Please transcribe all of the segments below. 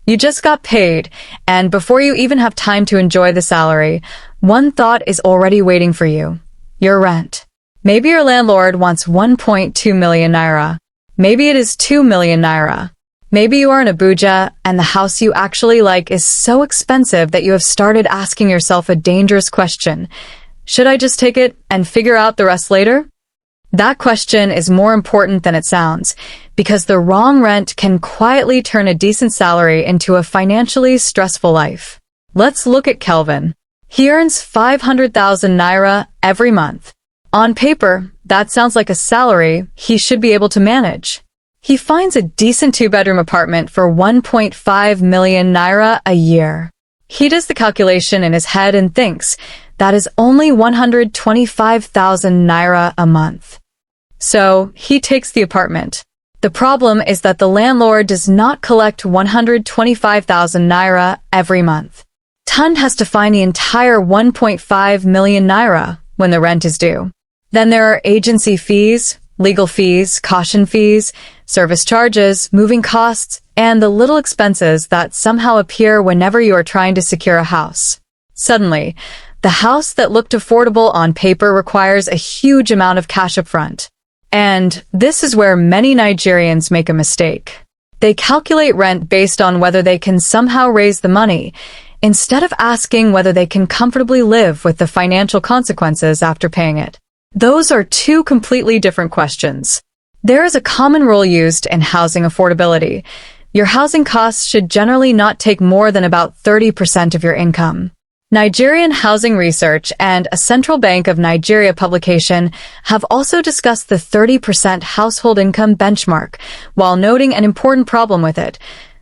You just got paid, and before you even have time to enjoy the salary, one thought is already waiting for you: your rent. Maybe your landlord wants 1.2 million naira. Maybe it is 2 million naira. Maybe you are in Abuja and the house you actually like is so expensive that you have started asking yourself a dangerous question: should I just take it and figure out the rest later? That question is more important than it sounds, because the wrong rent can quietly turn a decent salary into a financially stressful life. Let's look at Kelvin. He earns 500,000 naira every month. On paper, that sounds like a salary he should be able to manage. He finds a decent two-bedroom apartment for 1.5 million naira a year. He does the calculation in his head and thinks that is only 125,000 naira a month. So he takes the apartment. The problem is that the landlord does not collect 125,000 naira every month. Tund has to find the entire 1.5 million naira when the rent is due. Then there are agency fees, legal fees, caution fees, service charges, moving costs, and the little expenses that somehow appear whenever you are trying to secure a house. Suddenly, the house that looked affordable on paper requires a huge amount of cash up front. And this is where many Nigerians make a mistake. They calculate rent based on whether they can somehow raise the money, instead of asking whether they can comfortably live with the financial consequences after paying it. Those are two completely different questions. There is a common rule used in housing affordability. Your housing costs should generally not take more than about 30% of your income. Nigerian Housing Research and a Central Bank of Nigeria publication have also discussed the 30% household income benchmark, while noting an important problem with it.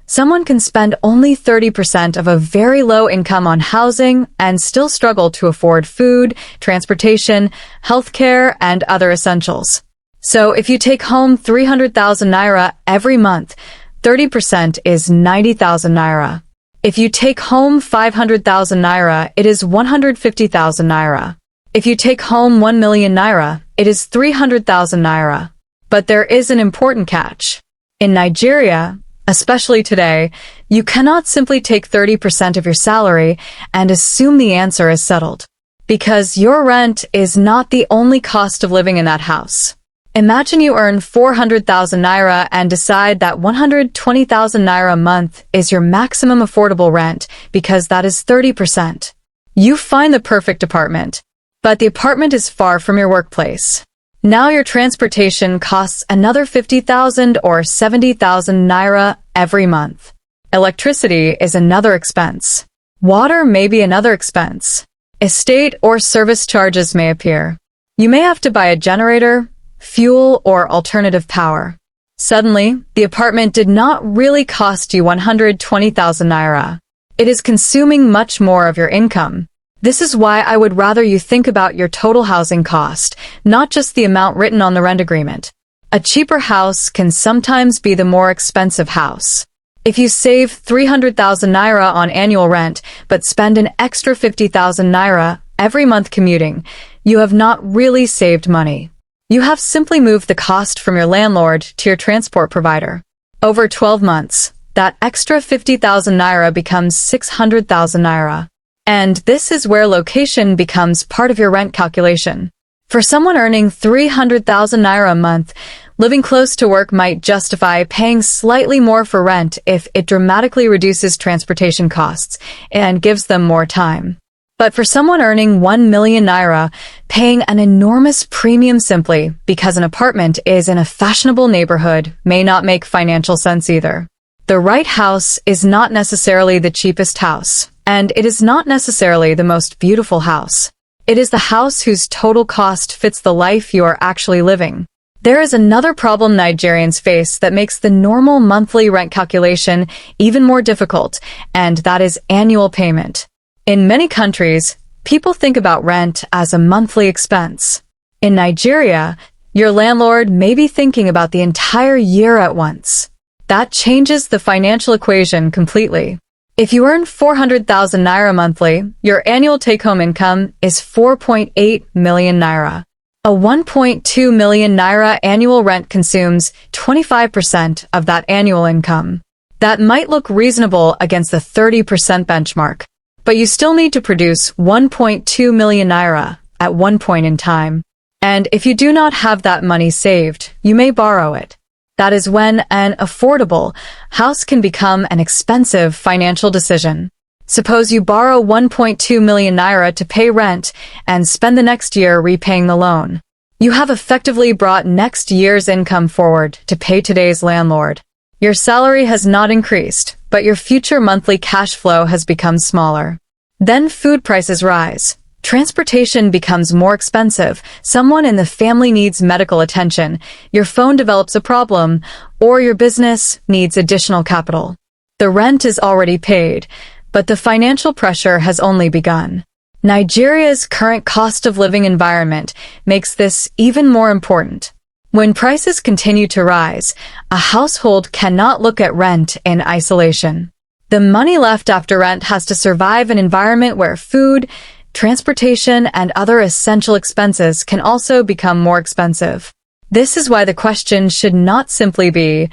Someone can spend only 30% of a very low income on housing and still struggle to afford food, transportation, healthcare, and other essentials. So if you take home 300,000 naira every month, 30% is 90,000 naira. If you take home 500,000 naira, it is 150,000 naira. If you take home 1 million naira, it is 300,000 naira. But there is an important catch. In Nigeria, especially today, you cannot simply take 30% of your salary and assume the answer is settled. Because your rent is not the only cost of living in that house. Imagine you earn 400,000 naira and decide that 120,000 naira a month is your maximum affordable rent because that is 30%. You find the perfect apartment, but the apartment is far from your workplace. Now your transportation costs another 50,000 or 70,000 naira every month. Electricity is another expense. Water may be another expense. Estate or service charges may appear. You may have to buy a generator, fuel, or alternative power. Suddenly, the apartment did not really cost you 120,000 naira. It is consuming much more of your income. This is why I would rather you think about your total housing cost, not just the amount written on the rent agreement. A cheaper house can sometimes be the more expensive house. If you save 300,000 naira on annual rent, but spend an extra 50,000 naira every month commuting, you have not really saved money. You have simply moved the cost from your landlord to your transport provider. Over 12 months, that extra 50,000 naira becomes 600,000 naira. And this is where location becomes part of your rent calculation. For someone earning 300,000 naira a month, living close to work might justify paying slightly more for rent if it dramatically reduces transportation costs and gives them more time. But for someone earning 1 million naira, paying an enormous premium simply because an apartment is in a fashionable neighborhood may not make financial sense either. The right house is not necessarily the cheapest house, and it is not necessarily the most beautiful house. It is the house whose total cost fits the life you are actually living. There is another problem Nigerians face that makes the normal monthly rent calculation even more difficult, and that is annual payment. In many countries, people think about rent as a monthly expense. In Nigeria, your landlord may be thinking about the entire year at once. That changes the financial equation completely. If you earn 400,000 naira monthly, your annual take-home income is 4.8 million naira. A 1.2 million naira annual rent consumes 25% of that annual income. That might look reasonable against the 30% benchmark, but you still need to produce 1.2 million naira at one point in time. And if you do not have that money saved, you may borrow it. That is when an affordable house can become an expensive financial decision. Suppose you borrow 1.2 million naira to pay rent and spend the next year repaying the loan. You have effectively brought next year's income forward to pay today's landlord. Your salary has not increased, but your future monthly cash flow has become smaller. Then food prices rise. Transportation becomes more expensive, someone in the family needs medical attention, your phone develops a problem, or your business needs additional capital. The rent is already paid, but the financial pressure has only begun. Nigeria's current cost of living environment makes this even more important. When prices continue to rise, a household cannot look at rent in isolation. The money left after rent has to survive an environment where food, transportation, and other essential expenses can also become more expensive. This is why the question should not simply be,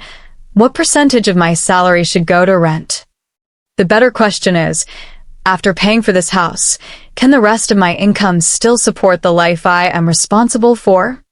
what percentage of my salary should go to rent? The better question is, after paying for this house, can the rest of my income still support the life I am responsible for?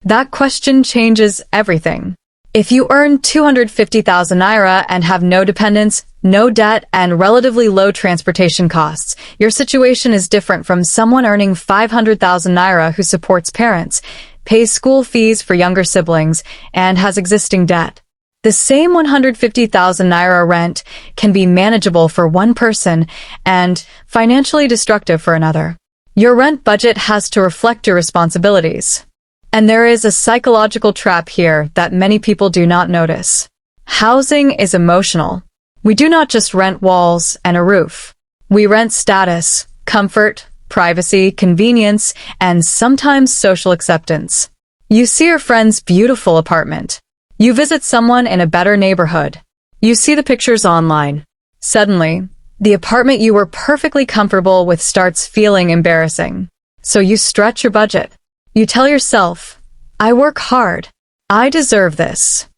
That question changes everything. If you earn 250,000 naira and have no dependents, no debt, and relatively low transportation costs, your situation is different from someone earning 500,000 naira who supports parents, pays school fees for younger siblings, and has existing debt. The same 150,000 naira rent can be manageable for one person and financially destructive for another. Your rent budget has to reflect your responsibilities. And there is a psychological trap here that many people do not notice. Housing is emotional. We do not just rent walls and a roof. We rent status, comfort, privacy, convenience, and sometimes social acceptance. You see your friend's beautiful apartment. You visit someone in a better neighborhood. You see the pictures online. Suddenly, the apartment you were perfectly comfortable with starts feeling embarrassing. So you stretch your budget. You tell yourself, I work hard. I deserve this.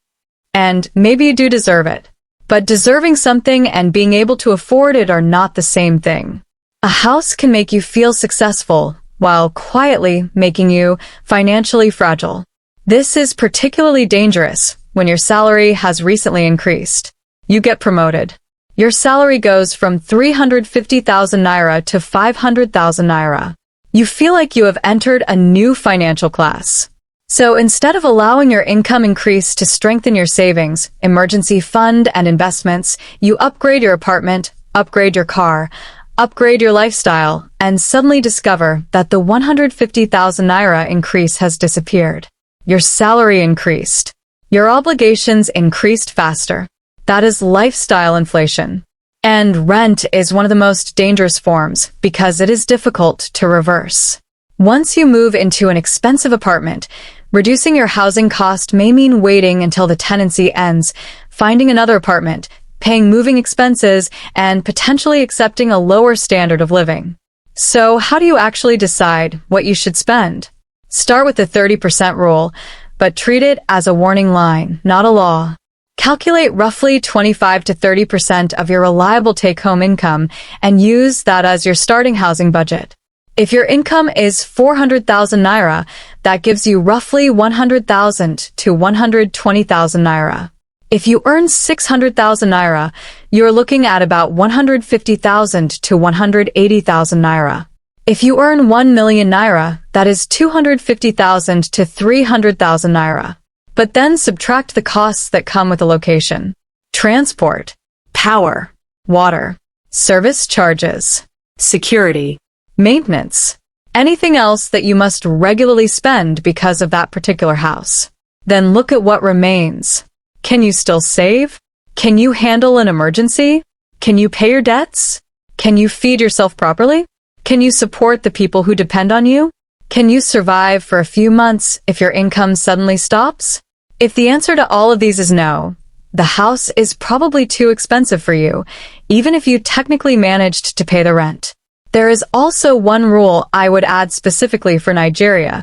And maybe you do deserve it. But deserving something and being able to afford it are not the same thing. A house can make you feel successful while quietly making you financially fragile. This is particularly dangerous when your salary has recently increased. You get promoted. Your salary goes from 350,000 naira to 500,000 naira. You feel like you have entered a new financial class. So instead of allowing your income increase to strengthen your savings, emergency fund, and investments, you upgrade your apartment, upgrade your car, upgrade your lifestyle, and suddenly discover that the 150,000 naira increase has disappeared. Your salary increased. Your obligations increased faster. That is lifestyle inflation. And rent is one of the most dangerous forms because it is difficult to reverse. Once you move into an expensive apartment, reducing your housing cost may mean waiting until the tenancy ends, finding another apartment, paying moving expenses, and potentially accepting a lower standard of living. So how do you actually decide what you should spend? Start with the 30% rule, but treat it as a warning line, not a law. Calculate roughly 25 to 30% of your reliable take-home income and use that as your starting housing budget. If your income is 400,000 naira, that gives you roughly 100,000 to 120,000 naira. If you earn 600,000 naira, you're looking at about 150,000 to 180,000 naira. If you earn 1 million naira, that is 250,000 to 300,000 naira. But then subtract the costs that come with the location. Transport, power, water, service charges, security, maintenance, anything else that you must regularly spend because of that particular house. Then look at what remains. Can you still save? Can you handle an emergency? Can you pay your debts? Can you feed yourself properly? Can you support the people who depend on you? Can you survive for a few months if your income suddenly stops? If the answer to all of these is no, the house is probably too expensive for you, even if you technically managed to pay the rent. There is also one rule I would add specifically for Nigeria.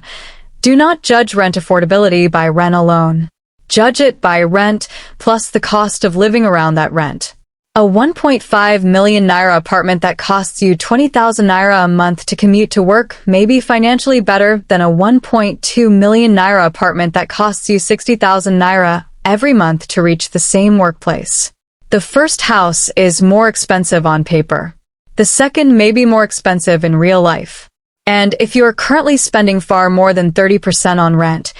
Do not judge rent affordability by rent alone. Judge it by rent plus the cost of living around that rent. A 1.5 million naira apartment that costs you 20,000 naira a month to commute to work may be financially better than a 1.2 million naira apartment that costs you 60,000 naira every month to reach the same workplace. The first house is more expensive on paper. The second may be more expensive in real life. And if you are currently spending far more than 30% on rent,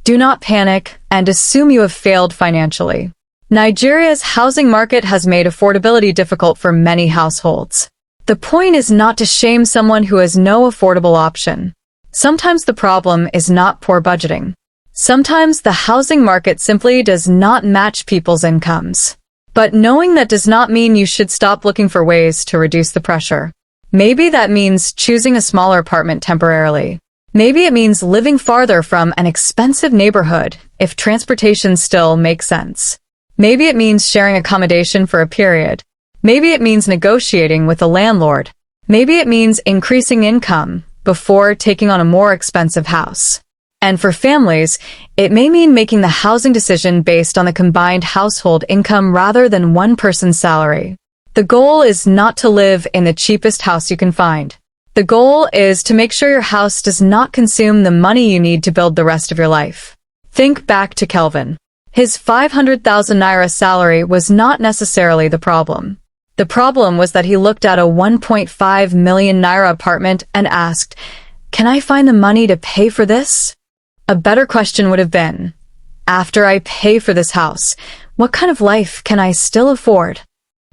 do not panic and assume you have failed financially. Nigeria's housing market has made affordability difficult for many households. The point is not to shame someone who has no affordable option. Sometimes the problem is not poor budgeting. Sometimes the housing market simply does not match people's incomes. But knowing that does not mean you should stop looking for ways to reduce the pressure. Maybe that means choosing a smaller apartment temporarily. Maybe it means living farther from an expensive neighborhood if transportation still makes sense. Maybe it means sharing accommodation for a period. Maybe it means negotiating with a landlord. Maybe it means increasing income before taking on a more expensive house. And for families, it may mean making the housing decision based on the combined household income rather than one person's salary. The goal is not to live in the cheapest house you can find. The goal is to make sure your house does not consume the money you need to build the rest of your life. Think back to Kelvin. His 500,000 naira salary was not necessarily the problem. The problem was that he looked at a 1.5 million naira apartment and asked, "Can I find the money to pay for this?" A better question would have been, "After I pay for this house, what kind of life can I still afford?"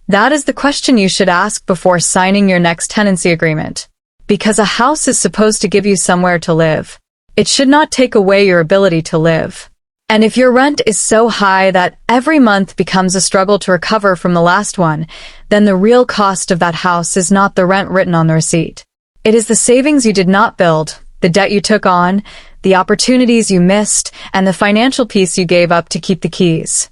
That is the question you should ask before signing your next tenancy agreement. Because a house is supposed to give you somewhere to live. It should not take away your ability to live. And if your rent is so high that every month becomes a struggle to recover from the last one, then the real cost of that house is not the rent written on the receipt. It is the savings you did not build, the debt you took on, the opportunities you missed, and the financial peace you gave up to keep the keys.